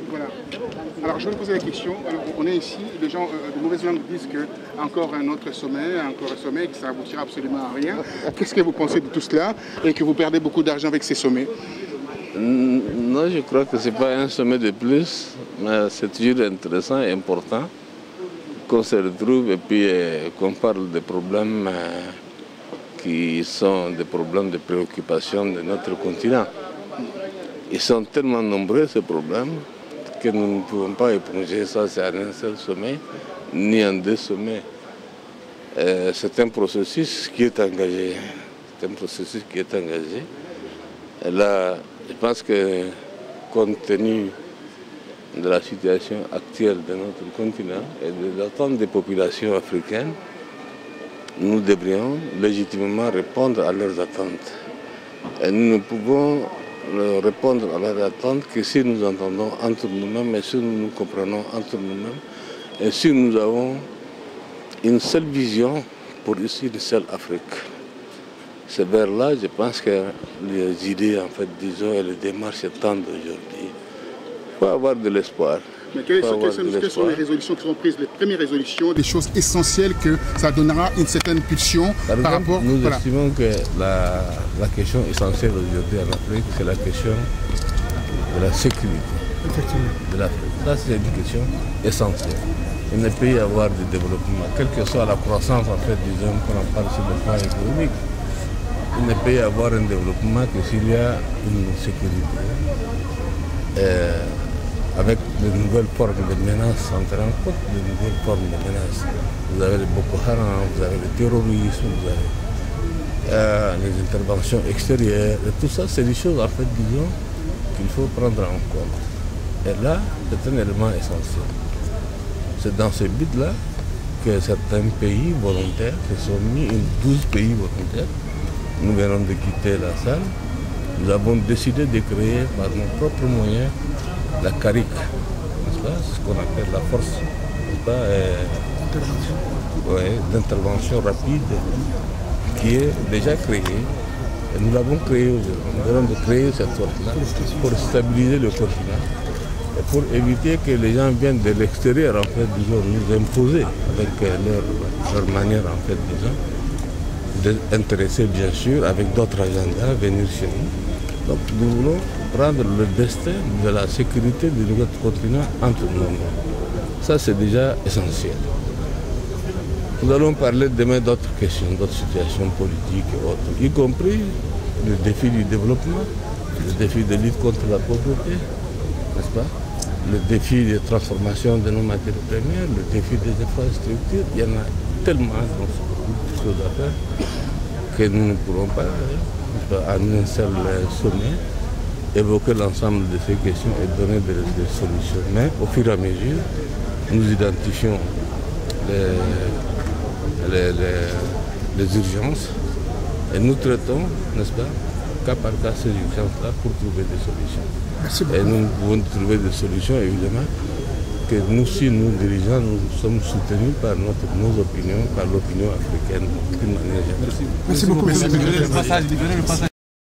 Voilà. Alors je vais vous poser la question. Alors, on est ici, les gens de mauvaise langue disent que encore un autre sommet, que ça aboutira absolument à rien. Qu'est-ce que vous pensez de tout cela et que vous perdez beaucoup d'argent avec ces sommets? Non, je crois que ce n'est pas un sommet de plus, mais c'est toujours intéressant et important qu'on se retrouve et puis qu'on parle des problèmes qui sont des problèmes de préoccupation de notre continent. Ils sont tellement nombreux, ces problèmes, que nous ne pouvons pas éponger ça en un seul sommet, ni en deux sommets. C'est un processus qui est engagé. Et là, je pense que, compte tenu de la situation actuelle de notre continent et de l'attente des populations africaines, nous devrions légitimement répondre à leurs attentes. Et nous ne pouvons répondre à leurs attentes que si nous entendons entre nous-mêmes et si nous nous comprenons entre nous-mêmes et si nous avons une seule vision pour ici une seule Afrique. C'est vers là, je pense que les idées, en fait, disons, et les démarches tendent aujourd'hui. Il faut avoir de l'espoir. Mais quelles sont les résolutions qui seront prises, les premières résolutions? Des choses essentielles que ça donnera une certaine pulsion par rapport... Nous estimons que la question essentielle aujourd'hui en Afrique, c'est la question de la sécurité de l'Afrique. Ça, c'est une question essentielle. Il ne peut y avoir de développement, quelle que soit la croissance, en fait, disons, qu'on en parle sur le plan économique. Il ne peut y avoir un développement que s'il y a une sécurité. Avec de nouvelles formes de menaces, on se rend compte de nouvelles formes de menaces. Vous avez le Boko Haram, vous avez le terrorisme, vous avez les interventions extérieures. Et tout ça, c'est des choses, en fait, disons, qu'il faut prendre en compte. Et là, c'est un élément essentiel. C'est dans ce but-là que certains pays volontaires se sont mis, 12 pays volontaires. Nous venons de quitter la salle. Nous avons décidé de créer par nos propres moyens la CARIC, n'est-ce pas? C'est ce qu'on appelle la force d'intervention rapide qui est déjà créée. Et nous l'avons créée aujourd'hui. Nous allons créer cette force-là pour stabiliser le continent et pour éviter que les gens viennent de l'extérieur, en fait, disons, nous imposer avec leur manière, en fait, disons, d'intéresser, bien sûr, avec d'autres agendas, venir chez nous. Donc nous voulons prendre le destin de la sécurité de notre continent entre nous. Ça, c'est déjà essentiel. Nous allons parler demain d'autres questions, d'autres situations politiques et autres, y compris le défi du développement, le défi de lutte contre la pauvreté, n'est-ce pas? Le défi de transformation de nos matières premières, le défi des infrastructures. Il y en a tellement, donc beaucoup de choses à faire que nous ne pourrons pas, en un seul sommet, évoquer l'ensemble de ces questions et donner des solutions. Mais au fur et à mesure, nous identifions les urgences et nous traitons, n'est-ce pas, cas par cas ces urgences-là pour trouver des solutions. Merci beaucoup. Et nous pouvons trouver des solutions, évidemment, que nous, si nous dirigeants, nous sommes soutenus par nos opinions, par l'opinion africaine d'une manière générale. Merci beaucoup.